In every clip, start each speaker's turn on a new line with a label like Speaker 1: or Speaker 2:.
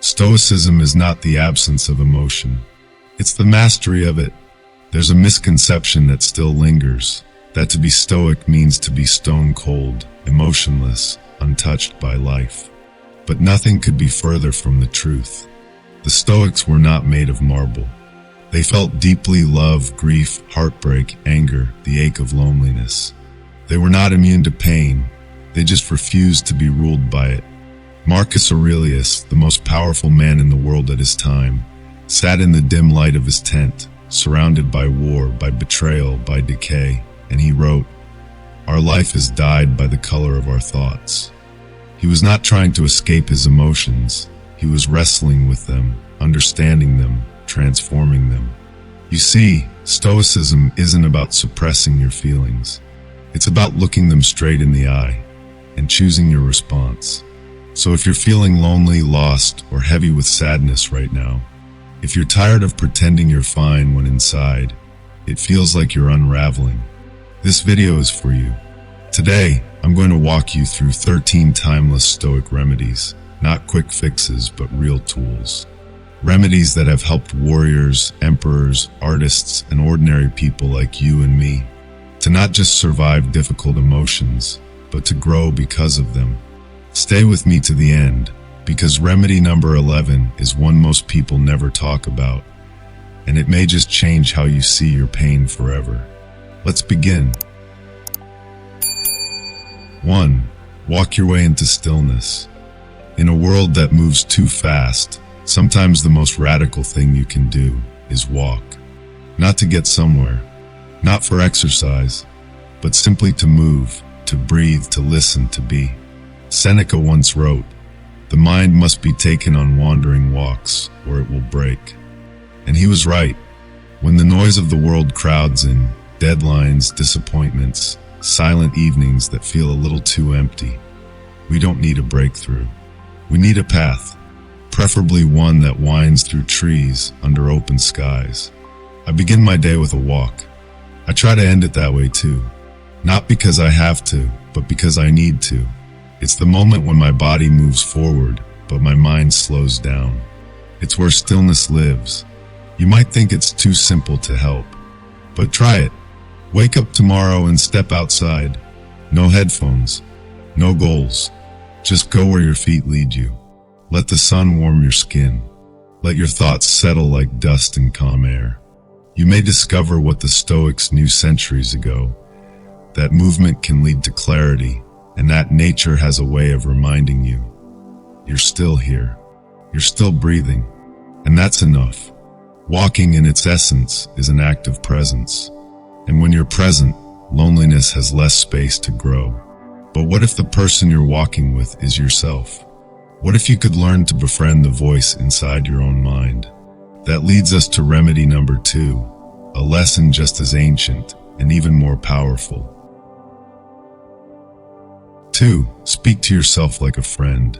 Speaker 1: Stoicism is not the absence of emotion. It's the mastery of it. There's a misconception that still lingers, that to be stoic means to be stone cold, emotionless, untouched by life. But nothing could be further from the truth. The Stoics were not made of marble. They felt deeply love, grief, heartbreak, anger, the ache of loneliness. They were not immune to pain. They just refused to be ruled by it. Marcus Aurelius, the most powerful man in the world at his time, sat in the dim light of his tent, surrounded by war, by betrayal, by decay, and he wrote, "Our life is dyed by the color of our thoughts." He was not trying to escape his emotions. He was wrestling with them, understanding them, transforming them. You see, Stoicism isn't about suppressing your feelings. It's about looking them straight in the eye and choosing your response. So if you're feeling lonely, lost, or heavy with sadness right now, if you're tired of pretending you're fine when inside, it feels like you're unraveling, this video is for you. Today, I'm going to walk you through 13 timeless Stoic remedies, not quick fixes, but real tools. Remedies that have helped warriors, emperors, artists, and ordinary people like you and me to not just survive difficult emotions, but to grow because of them. Stay with me to the end, because remedy number 11 is one most people never talk about, and it may just change how you see your pain forever. Let's begin. 1. Walk your way into stillness. In a world that moves too fast, sometimes the most radical thing you can do is walk. Not to get somewhere, not for exercise, but simply to move, to breathe, to listen, to be. Seneca once wrote, "The mind must be taken on wandering walks, or it will break." And he was right. When the noise of the world crowds in, deadlines, disappointments, silent evenings that feel a little too empty, we don't need a breakthrough. We need a path, preferably one that winds through trees under open skies. I begin my day with a walk. I try to end it that way too. Not because I have to, but because I need to. It's the moment when my body moves forward, but my mind slows down. It's where stillness lives. You might think it's too simple to help, but try it. Wake up tomorrow and step outside. No headphones, no goals. Just go where your feet lead you. Let the sun warm your skin. Let your thoughts settle like dust in calm air. You may discover what the Stoics knew centuries ago, that movement can lead to clarity, and that nature has a way of reminding you, you're still here, you're still breathing, and that's enough. Walking in its essence is an act of presence, and when you're present, loneliness has less space to grow. But what if the person you're walking with is yourself? What if you could learn to befriend the voice inside your own mind? That leads us to remedy number 2, a lesson just as ancient and even more powerful. 2. Speak to yourself like a friend.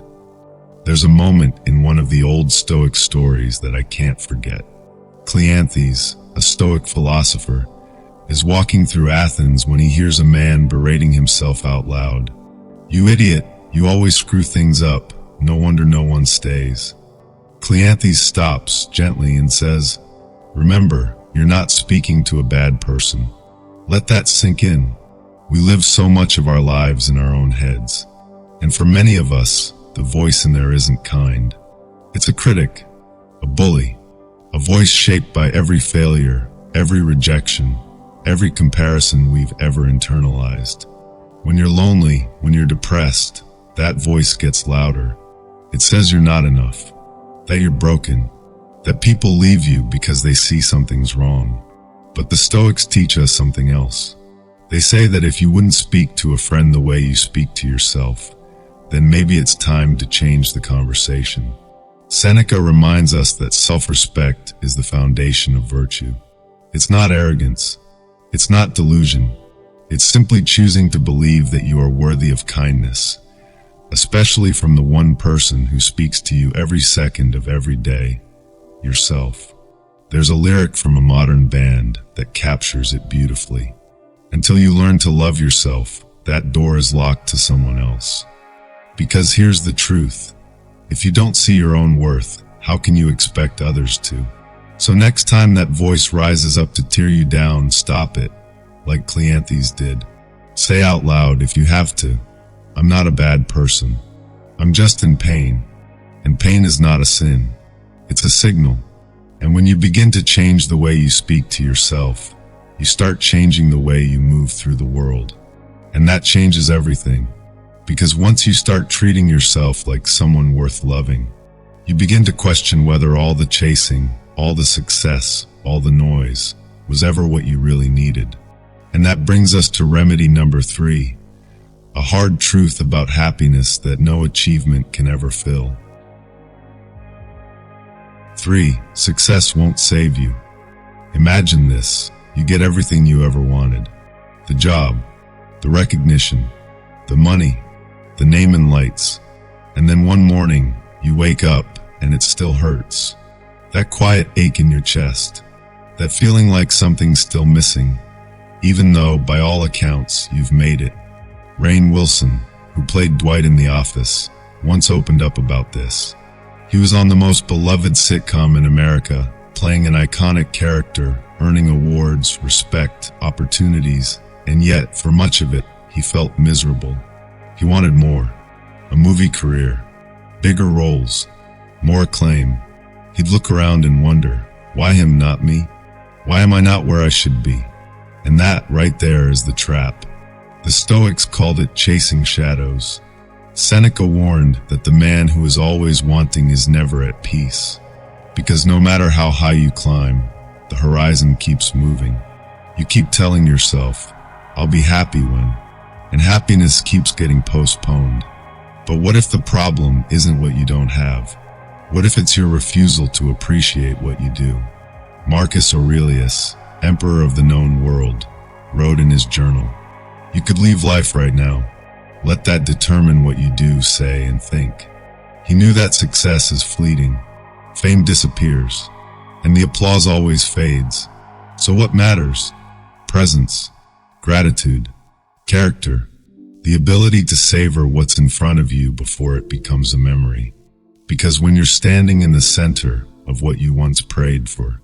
Speaker 1: There's a moment in one of the old Stoic stories that I can't forget. Cleanthes, a Stoic philosopher, is walking through Athens when he hears a man berating himself out loud. "You idiot, you always screw things up. No wonder no one stays." Cleanthes stops gently and says, "Remember, you're not speaking to a bad person. Let that sink in. We live so much of our lives in our own heads. And for many of us, the voice in there isn't kind. It's a critic, a bully, a voice shaped by every failure, every rejection, every comparison we've ever internalized. When you're lonely, when you're depressed, that voice gets louder. It says you're not enough, that you're broken, that people leave you because they see something's wrong. But the Stoics teach us something else. They say that if you wouldn't speak to a friend the way you speak to yourself, then maybe it's time to change the conversation. Seneca reminds us that self-respect is the foundation of virtue. It's not arrogance. It's not delusion. It's simply choosing to believe that you are worthy of kindness, especially from the one person who speaks to you every second of every day, yourself. There's a lyric from a modern band that captures it beautifully. Until you learn to love yourself, that door is locked to someone else. Because here's the truth. If you don't see your own worth, how can you expect others to? So next time that voice rises up to tear you down, stop it, like Cleanthes did. Say out loud if you have to, I'm not a bad person. I'm just in pain. And pain is not a sin. It's a signal. And when you begin to change the way you speak to yourself, you start changing the way you move through the world. And that changes everything. Because once you start treating yourself like someone worth loving, you begin to question whether all the chasing, all the success, all the noise was ever what you really needed. And that brings us to remedy number 3, a hard truth about happiness that no achievement can ever fill. 3. Success won't save you. Imagine this. You get everything you ever wanted. The job, the recognition, the money, the name and lights. And then one morning, you wake up and it still hurts. That quiet ache in your chest. That feeling like something's still missing, even though, by all accounts, you've made it. Rainn Wilson, who played Dwight in The Office, once opened up about this. He was on the most beloved sitcom in America, playing an iconic character, earning awards, respect, opportunities, and yet, for much of it, he felt miserable. He wanted more. A movie career, bigger roles, more acclaim. He'd look around and wonder, why him, not me? Why am I not where I should be? And that, right there, is the trap. The Stoics called it chasing shadows. Seneca warned that the man who is always wanting is never at peace. Because no matter how high you climb, the horizon keeps moving. You keep telling yourself, I'll be happy when, and happiness keeps getting postponed. But what if the problem isn't what you don't have? What if it's your refusal to appreciate what you do? Marcus Aurelius, emperor of the known world, wrote in his journal, you could leave life right now. Let that determine what you do, say, and think. He knew that success is fleeting. Fame disappears, and the applause always fades. So what matters? Presence, gratitude, character, the ability to savor what's in front of you before it becomes a memory. Because when you're standing in the center of what you once prayed for,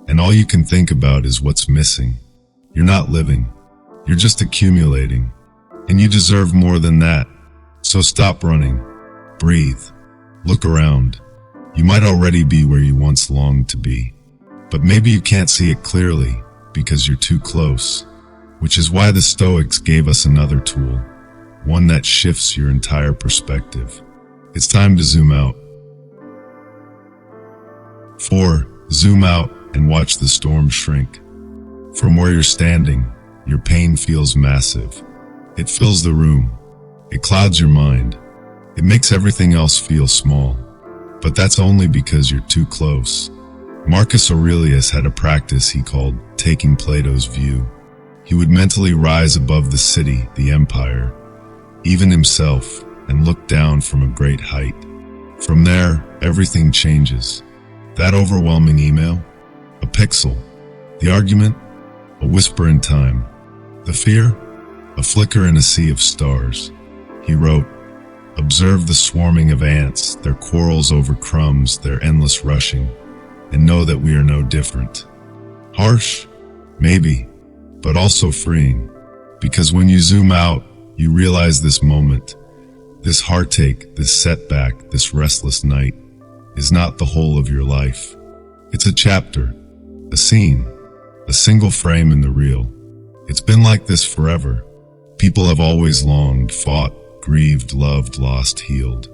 Speaker 1: and all you can think about is what's missing, you're not living. You're just accumulating. And you deserve more than that. So stop running. Breathe. Look around. You might already be where you once longed to be. But maybe you can't see it clearly because you're too close. Which is why the Stoics gave us another tool. One that shifts your entire perspective. It's time to zoom out. 4. Zoom out and watch the storm shrink. From where you're standing, your pain feels massive. It fills the room. It clouds your mind. It makes everything else feel small. But that's only because you're too close. Marcus Aurelius had a practice he called taking Plato's view. He would mentally rise above the city, the empire, even himself, and look down from a great height. From there, everything changes. That overwhelming email, a pixel. The argument, a whisper in time. The fear, a flicker in a sea of stars. He wrote, observe the swarming of ants, their quarrels over crumbs, their endless rushing, and know that we are no different. Harsh? Maybe, but also freeing. Because when you zoom out, you realize this moment, this heartache, this setback, this restless night, is not the whole of your life. It's a chapter, a scene, a single frame in the reel. It's been like this forever. People have always longed, fought, grieved, loved, lost, healed.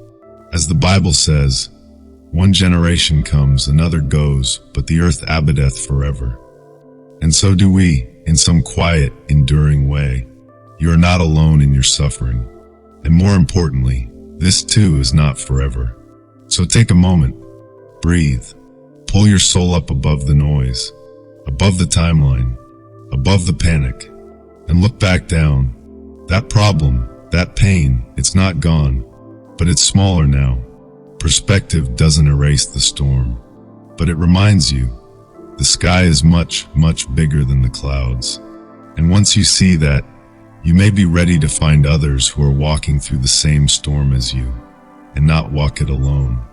Speaker 1: As the Bible says, one generation comes, another goes, but the earth abideth forever. And so do we, in some quiet, enduring way. You are not alone in your suffering. And more importantly, this too is not forever. So take a moment, breathe, pull your soul up above the noise, above the timeline, above the panic, and look back down. That problem, that pain, it's not gone, but it's smaller now. Perspective doesn't erase the storm, but it reminds you the sky is much, much bigger than the clouds. And once you see that, you may be ready to find others who are walking through the same storm as you. and not walk it alone.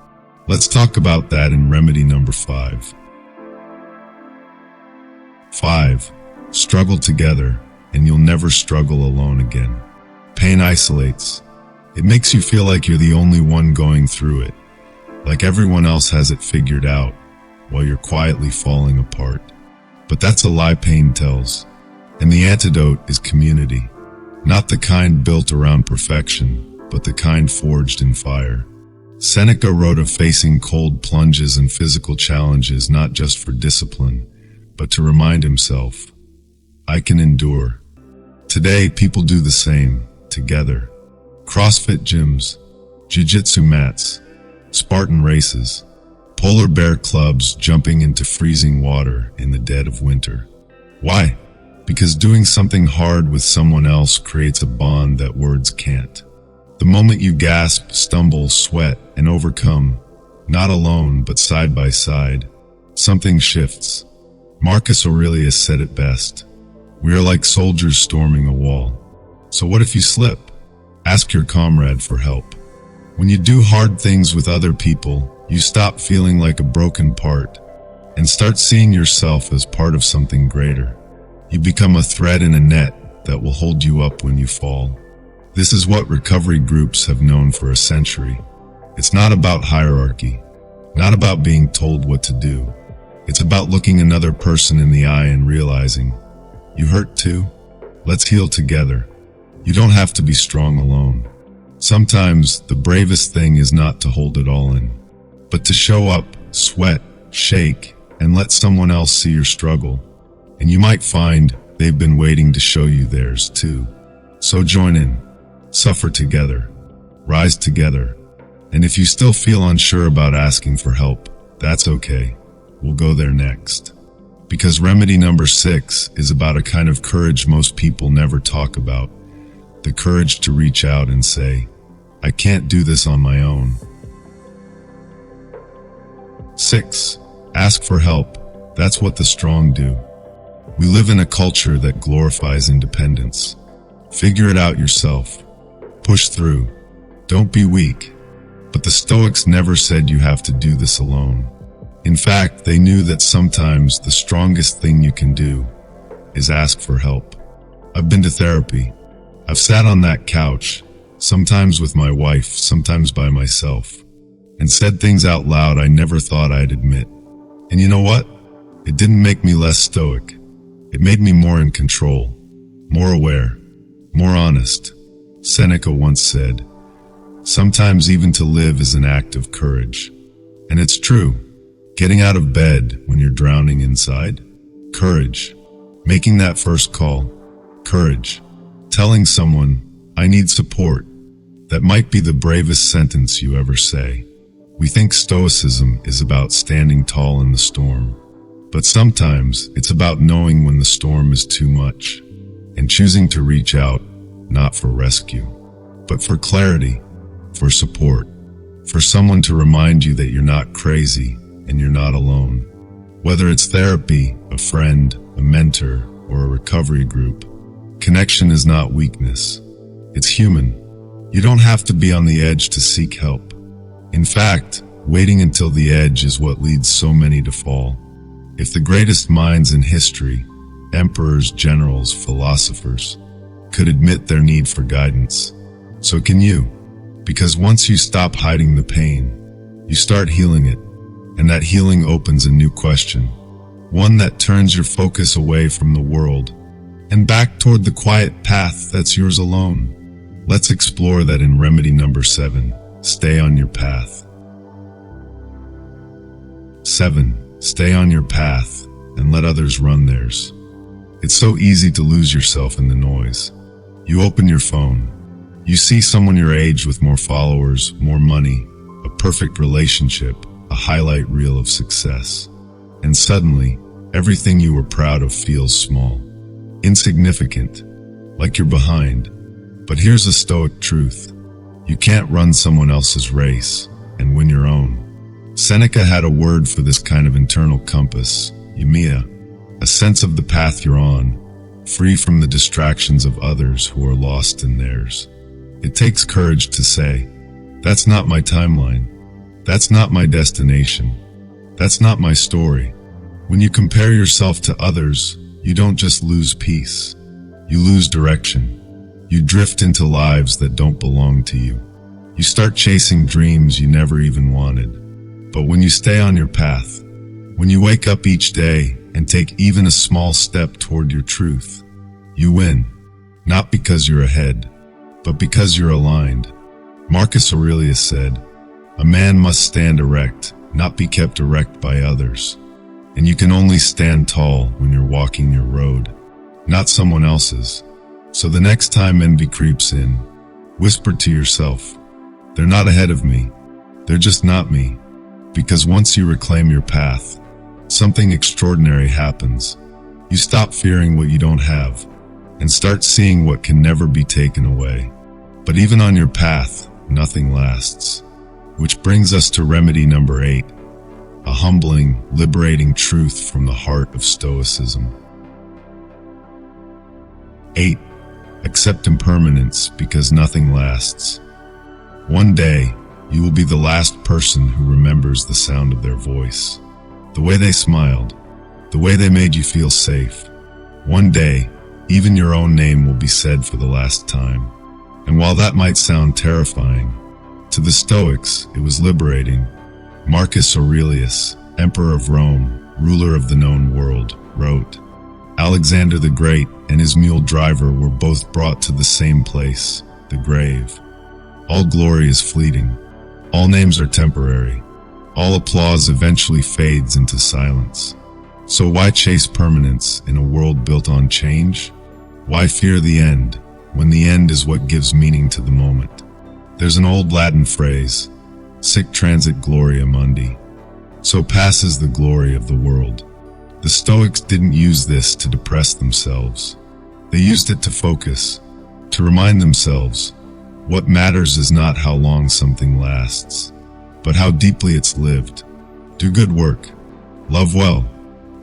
Speaker 1: Let's talk about that in remedy number 5. 5. Struggle together, and you'll never struggle alone again. Pain isolates. It makes you feel like you're the only one going through it, like everyone else has it figured out, while you're quietly falling apart. But that's a lie pain tells. And the antidote is community. Not the kind built around perfection, but the kind forged in fire. Seneca wrote of facing cold plunges and physical challenges not just for discipline, but to remind himself, I can endure. Today, people do the same, together. CrossFit gyms, jiu-jitsu mats, Spartan races, polar bear clubs jumping into freezing water in the dead of winter. Why? Because doing something hard with someone else creates a bond that words can't. The moment you gasp, stumble, sweat, and overcome, not alone but side by side, something shifts. Marcus Aurelius said it best. We are like soldiers storming a wall. So what if you slip? Ask your comrade for help. When you do hard things with other people, you stop feeling like a broken part and start seeing yourself as part of something greater. You become a thread in a net that will hold you up when you fall. This is what recovery groups have known for a century. It's not about hierarchy, not about being told what to do. It's about looking another person in the eye and realizing, you hurt too? Let's heal together. You don't have to be strong alone. Sometimes the bravest thing is not to hold it all in, but to show up, sweat, shake, and let someone else see your struggle. And you might find they've been waiting to show you theirs too. So join in, suffer together, rise together. And if you still feel unsure about asking for help, that's okay. We'll go there next. Because remedy number 6 is about a kind of courage most people never talk about. The courage to reach out and say, I can't do this on my own. 6. Ask for help. That's what the strong do. We live in a culture that glorifies independence. Figure it out yourself. Push through. Don't be weak. But the Stoics never said you have to do this alone. In fact, they knew that sometimes the strongest thing you can do is ask for help. I've been to therapy. I've sat on that couch, sometimes with my wife, sometimes by myself, and said things out loud I never thought I'd admit. And you know what? It didn't make me less stoic. It made me more in control, more aware, more honest. Seneca once said, sometimes even to live is an act of courage. And it's true. Getting out of bed when you're drowning inside? Courage. Making that first call? Courage. Telling someone, I need support. That might be the bravest sentence you ever say. We think Stoicism is about standing tall in the storm. But sometimes it's about knowing when the storm is too much and choosing to reach out, not for rescue, but for clarity, for support, for someone to remind you that you're not crazy and you're not alone. Whether it's therapy, a friend, a mentor, or a recovery group, connection is not weakness. It's human. You don't have to be on the edge to seek help. In fact, waiting until the edge is what leads so many to fall. If the greatest minds in history, emperors, generals, philosophers, could admit their need for guidance, so can you. Because once you stop hiding the pain, you start healing it. And that healing opens a new question, one that turns your focus away from the world and back toward the quiet path that's yours alone. Let's explore that in remedy number 7, stay on your path. 7. Stay on your path and let others run theirs. It's so easy to lose yourself in the noise. You open your phone. You see someone your age with more followers, more money, a perfect relationship, a highlight reel of success. And suddenly, everything you were proud of feels small, insignificant, like you're behind. But here's a Stoic truth. You can't run someone else's race and win your own. Seneca had a word for this kind of internal compass, eumia, a sense of the path you're on, free from the distractions of others who are lost in theirs. It takes courage to say, That's not my timeline. That's not my destination. That's not my story. When you compare yourself to others, you don't just lose peace. You lose direction. You drift into lives that don't belong to you. You start chasing dreams you never even wanted. But when you stay on your path, when you wake up each day and take even a small step toward your truth, you win. Not because you're ahead, but because you're aligned. Marcus Aurelius said, "A man must stand erect, not be kept erect by others." And you can only stand tall when you're walking your road, not someone else's. So the next time envy creeps in, whisper to yourself, "They're not ahead of me. They're just not me." Because once you reclaim your path, something extraordinary happens. You stop fearing what you don't have and start seeing what can never be taken away. But even on your path, nothing lasts. Which brings us to remedy number 8, a humbling, liberating truth from the heart of Stoicism. 8. Accept impermanence because nothing lasts. One day, you will be the last person who remembers the sound of their voice, the way they smiled, the way they made you feel safe. One day, even your own name will be said for the last time. And while that might sound terrifying, to the Stoics, it was liberating. Marcus Aurelius, Emperor of Rome, ruler of the known world, wrote, "Alexander the Great and his mule driver were both brought to the same place, the grave. All glory is fleeting. All names are temporary. All applause eventually fades into silence. So why chase permanence in a world built on change? Why fear the end, when the end is what gives meaning to the moment?" There's an old Latin phrase, "Sic transit gloria mundi." So passes the glory of the world. The Stoics didn't use this to depress themselves. They used it to focus, to remind themselves, what matters is not how long something lasts, but how deeply it's lived. Do good work. Love well.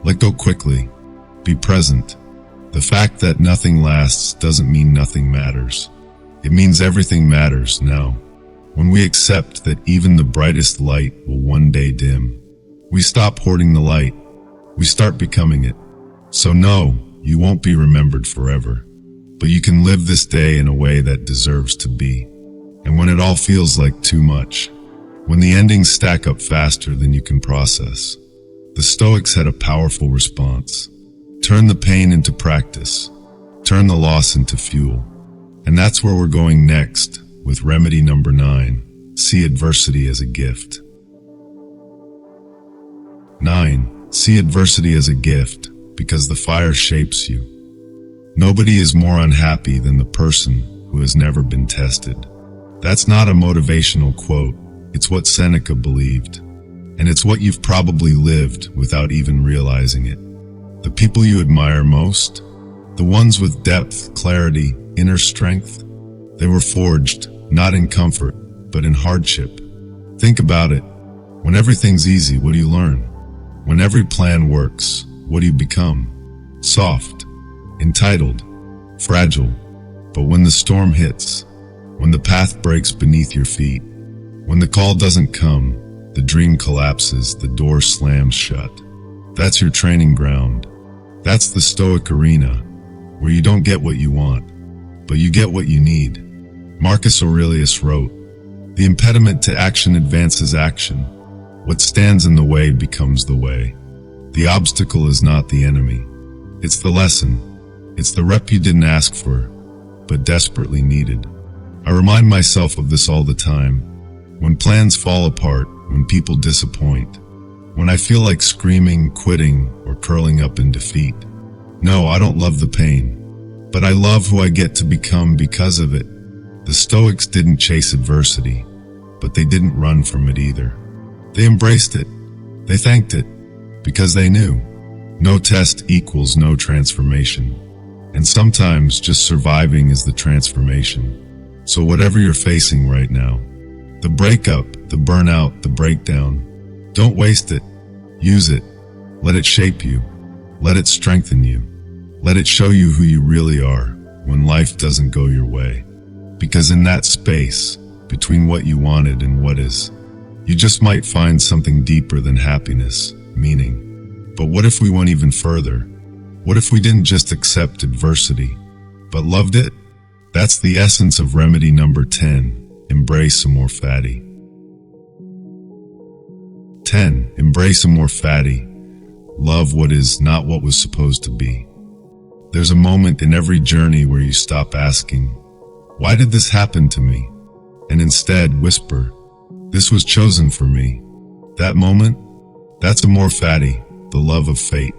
Speaker 1: Let go quickly. Be present. The fact that nothing lasts doesn't mean nothing matters. It means everything matters now. When we accept that even the brightest light will one day dim, we stop hoarding the light. We start becoming it. So no, you won't be remembered forever, but you can live this day in a way that deserves to be. And when it all feels like too much, when the endings stack up faster than you can process, the Stoics had a powerful response. Turn the pain into practice. Turn the loss into fuel. And that's where we're going next, with remedy number 9, see adversity as a gift. 9. See adversity as a gift, because the fire shapes you. Nobody is more unhappy than the person who has never been tested. That's not a motivational quote, it's what Seneca believed. And it's what you've probably lived without even realizing it. The people you admire most, the ones with depth, clarity, inner strength, they were forged, not in comfort, but in hardship. Think about it. When everything's easy, what do you learn? When every plan works, what do you become? Soft, entitled, fragile. But when the storm hits, when the path breaks beneath your feet, when the call doesn't come, the dream collapses, the door slams shut. That's your training ground. That's the Stoic arena, where you don't get what you want, but you get what you need. Marcus Aurelius wrote, "The impediment to action advances action. What stands in the way becomes the way." The obstacle is not the enemy. It's the lesson. It's the rep you didn't ask for, but desperately needed. I remind myself of this all the time. When plans fall apart, when people disappoint, when I feel like screaming, quitting, or curling up in defeat. No, I don't love the pain, but I love who I get to become because of it. The Stoics didn't chase adversity, but they didn't run from it either. They embraced it. They thanked it, because they knew no test equals no transformation. And sometimes just surviving is the transformation. So whatever you're facing right now, the breakup, the burnout, the breakdown, don't waste it. Use it. Let it shape you. Let it strengthen you. Let it show you who you really are when life doesn't go your way. Because in that space, between what you wanted and what is. You just might find something deeper than happiness, meaning. But what if we went even further? What if we didn't just accept adversity, but loved it? That's the essence of remedy number 10, embrace Amor Fati. 10. Embrace Amor Fati. Love what is, not what was supposed to be. There's a moment in every journey where you stop asking, why did this happen to me? And instead whisper, this was chosen for me. That moment, that's Amor Fati, the love of fate.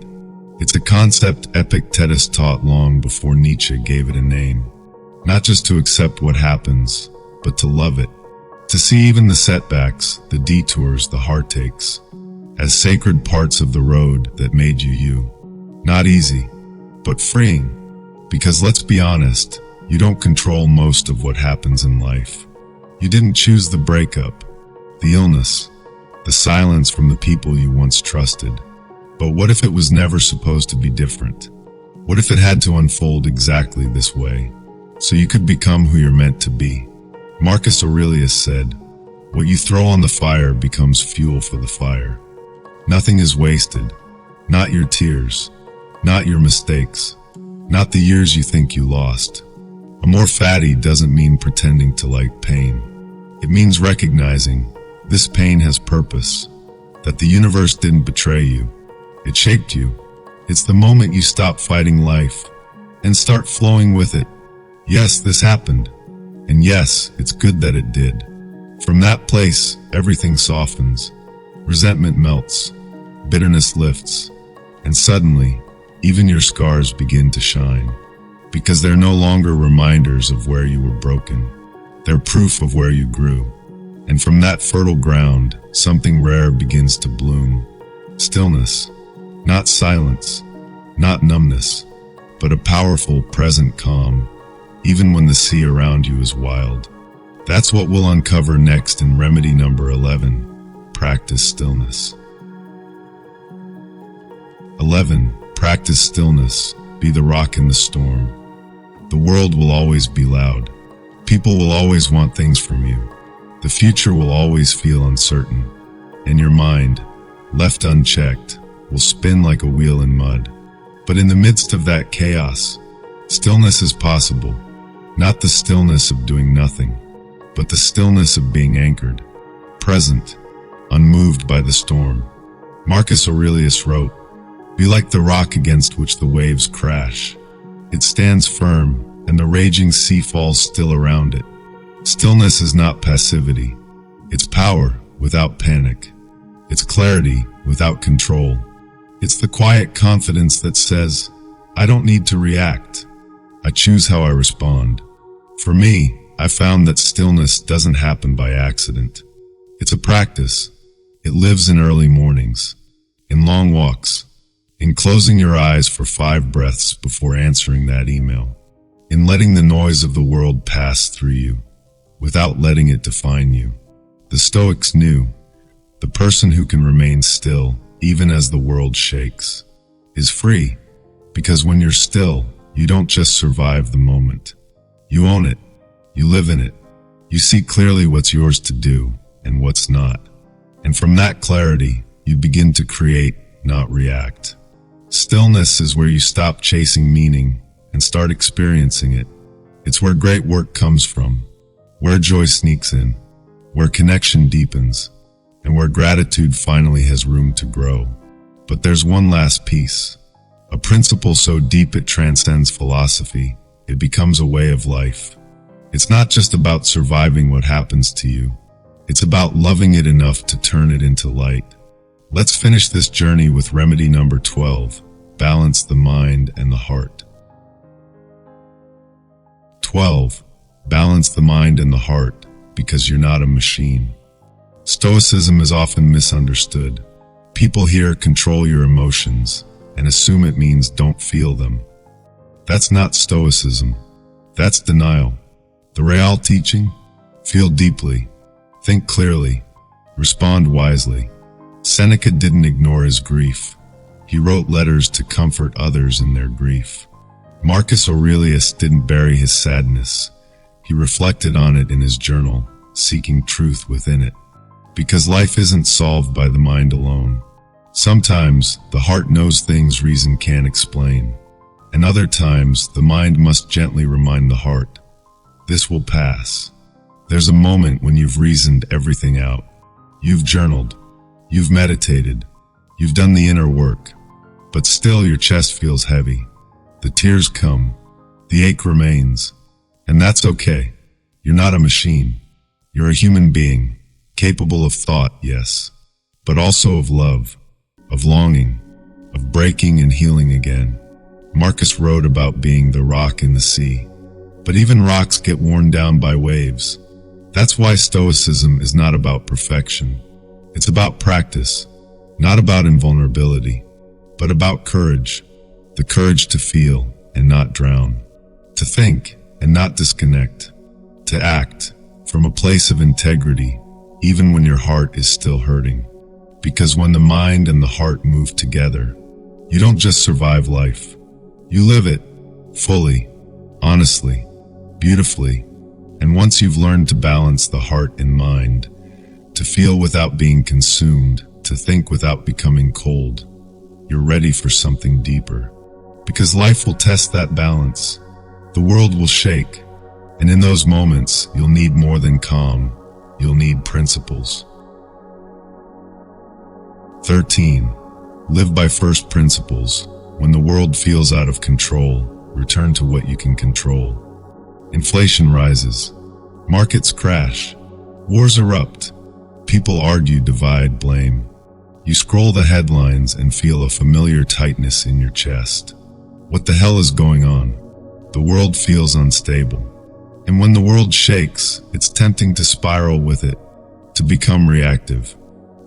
Speaker 1: It's a concept Epictetus taught long before Nietzsche gave it a name. Not just to accept what happens, but to love it. To see even the setbacks, the detours, the heartaches, as sacred parts of the road that made you you. Not easy, but freeing. Because let's be honest, you don't control most of what happens in life. You didn't choose the breakup, the illness, the silence from the people you once trusted. But what if it was never supposed to be different? What if it had to unfold exactly this way, so you could become who you're meant to be? Marcus Aurelius said, what you throw on the fire becomes fuel for the fire. Nothing is wasted, not your tears, not your mistakes, not the years you think you lost. Amor Fati doesn't mean pretending to like pain. It means recognizing this pain has purpose, that the universe didn't betray you. It shaped you. It's the moment you stop fighting life and start flowing with it. Yes, this happened. And yes, it's good that it did. From that place, everything softens. Resentment melts. Bitterness lifts. And suddenly, even your scars begin to shine. Because they're no longer reminders of where you were broken. They're proof of where you grew. And from that fertile ground, something rare begins to bloom. Stillness. Not silence. Not numbness. But a powerful, present calm. Even when the sea around you is wild. That's what we'll uncover next in remedy number 11, practice stillness. 11. Practice stillness. Be the rock in the storm. The world will always be loud. People will always want things from you. The future will always feel uncertain. And your mind, left unchecked, will spin like a wheel in mud. But in the midst of that chaos, stillness is possible. Not the stillness of doing nothing, but the stillness of being anchored, present, unmoved by the storm. Marcus Aurelius wrote, be like the rock against which the waves crash. It stands firm, and the raging sea falls still around it. Stillness is not passivity. It's power without panic. It's clarity without control. It's the quiet confidence that says, I don't need to react. I choose how I respond. For me, I found that stillness doesn't happen by accident. It's a practice. It lives in early mornings, in long walks, in closing your eyes for 5 breaths before answering that email, in letting the noise of the world pass through you, without letting it define you. The Stoics knew, the person who can remain still, even as the world shakes, is free, because when you're still, you don't just survive the moment. You own it. You live in it. You see clearly what's yours to do and what's not. And from that clarity, you begin to create, not react. Stillness is where you stop chasing meaning and start experiencing it. It's where great work comes from, where joy sneaks in, where connection deepens, and where gratitude finally has room to grow. But there's one last piece, a principle so deep it transcends philosophy. It becomes a way of life. It's not just about surviving what happens to you. It's about loving it enough to turn it into light. Let's finish this journey with remedy number 12, balance the mind and the heart. 12. Balance the mind and the heart, because you're not a machine. Stoicism is often misunderstood. People hear control your emotions and assume it means don't feel them. That's not Stoicism. That's denial. The real teaching? Feel deeply. Think clearly. Respond wisely. Seneca didn't ignore his grief. He wrote letters to comfort others in their grief. Marcus Aurelius didn't bury his sadness. He reflected on it in his journal, seeking truth within it. Because life isn't solved by the mind alone. Sometimes the heart knows things reason can't explain, and other times the mind must gently remind the heart, this will pass. There's a moment when you've reasoned everything out. You've journaled, you've meditated, you've done the inner work, but still your chest feels heavy. The tears come, the ache remains, and that's okay. You're not a machine. You're a human being, capable of thought, yes, but also of love, of longing, of breaking and healing again. Marcus wrote about being the rock in the sea, but even rocks get worn down by waves. That's why Stoicism is not about perfection. It's about practice, not about invulnerability, but about courage, the courage to feel and not drown, to think and not disconnect, to act from a place of integrity, even when your heart is still hurting. Because when the mind and the heart move together, you don't just survive life. You live it, fully, honestly, beautifully. And once you've learned to balance the heart and mind, to feel without being consumed, to think without becoming cold, you're ready for something deeper. Because life will test that balance. The world will shake. And in those moments, you'll need more than calm. You'll need principles. 13. Live by first principles. When the world feels out of control, return to what you can control. Inflation rises. Markets crash. Wars erupt. People argue, divide, blame. You scroll the headlines and feel a familiar tightness in your chest. What the hell is going on? The world feels unstable. And when the world shakes, it's tempting to spiral with it, to become reactive,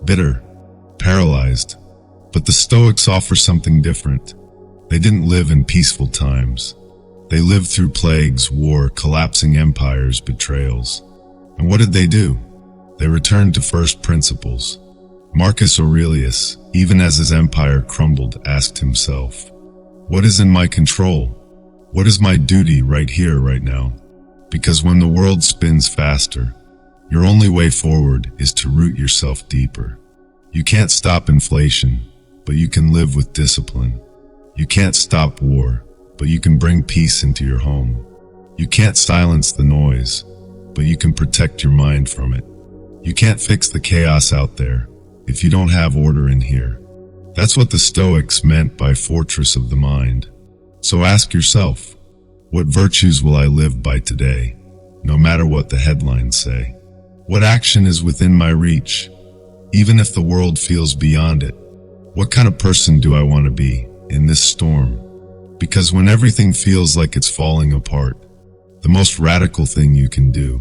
Speaker 1: bitter, paralyzed. But the Stoics offer something different. They didn't live in peaceful times. They lived through plagues, war, collapsing empires, betrayals. And what did they do? They returned to first principles. Marcus Aurelius, even as his empire crumbled, asked himself, what is in my control? What is my duty right here, right now? Because when the world spins faster, your only way forward is to root yourself deeper. You can't stop inflation, but you can live with discipline. You can't stop war, but you can bring peace into your home. You can't silence the noise, but you can protect your mind from it. You can't fix the chaos out there if you don't have order in here. That's what the Stoics meant by fortress of the mind. So ask yourself, what virtues will I live by today, no matter what the headlines say? What action is within my reach, even if the world feels beyond it? What kind of person do I want to be in this storm? Because when everything feels like it's falling apart, the most radical thing you can do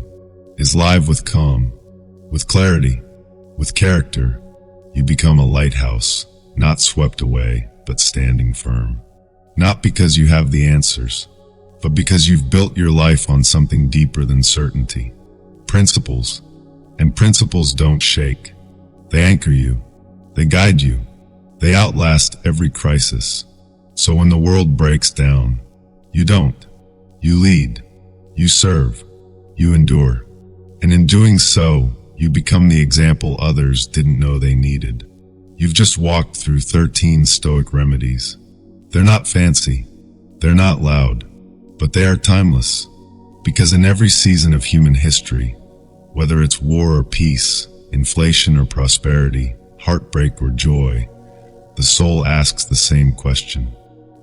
Speaker 1: is live with calm, with clarity, with character. You become a lighthouse, not swept away, but standing firm. Not because you have the answers, but because you've built your life on something deeper than certainty. Principles. And principles don't shake. They anchor you. They guide you. They outlast every crisis. So when the world breaks down, you don't. You lead. You serve. You endure. And in doing so, you become the example others didn't know they needed. You've just walked through 13 Stoic remedies. They're not fancy. They're not loud. But they are timeless, because in every season of human history, whether it's war or peace, inflation or prosperity, heartbreak or joy, the soul asks the same question.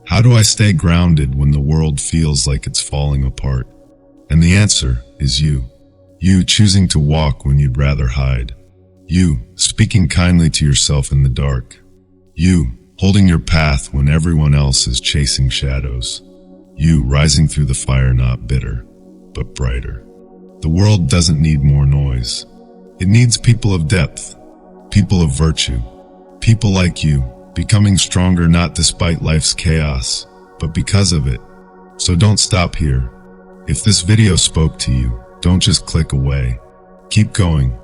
Speaker 1: How do I stay grounded when the world feels like it's falling apart? And the answer is you. You choosing to walk when you'd rather hide. You speaking kindly to yourself in the dark. You holding your path when everyone else is chasing shadows. You rising through the fire, not bitter, but brighter. The world doesn't need more noise. It needs people of depth, people of virtue, people like you, becoming stronger not despite life's chaos, but because of it. So don't stop here. If this video spoke to you, don't just click away. Keep going.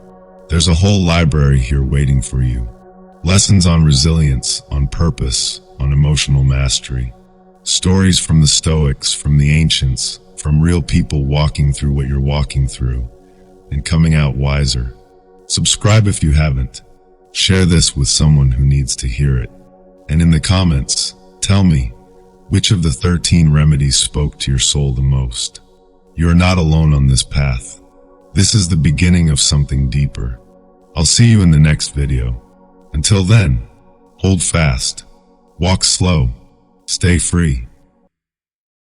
Speaker 1: There's a whole library here waiting for you. Lessons on resilience, on purpose, on emotional mastery. Stories from the Stoics, from the ancients, from real people walking through what you're walking through. and coming out wiser. Subscribe if you haven't. Share this with someone who needs to hear it. And in the comments, tell me, which of the 13 remedies spoke to your soul the most? You are not alone on this path. This is the beginning of something deeper. I'll see you in the next video. Until then, hold fast, walk slow, stay free.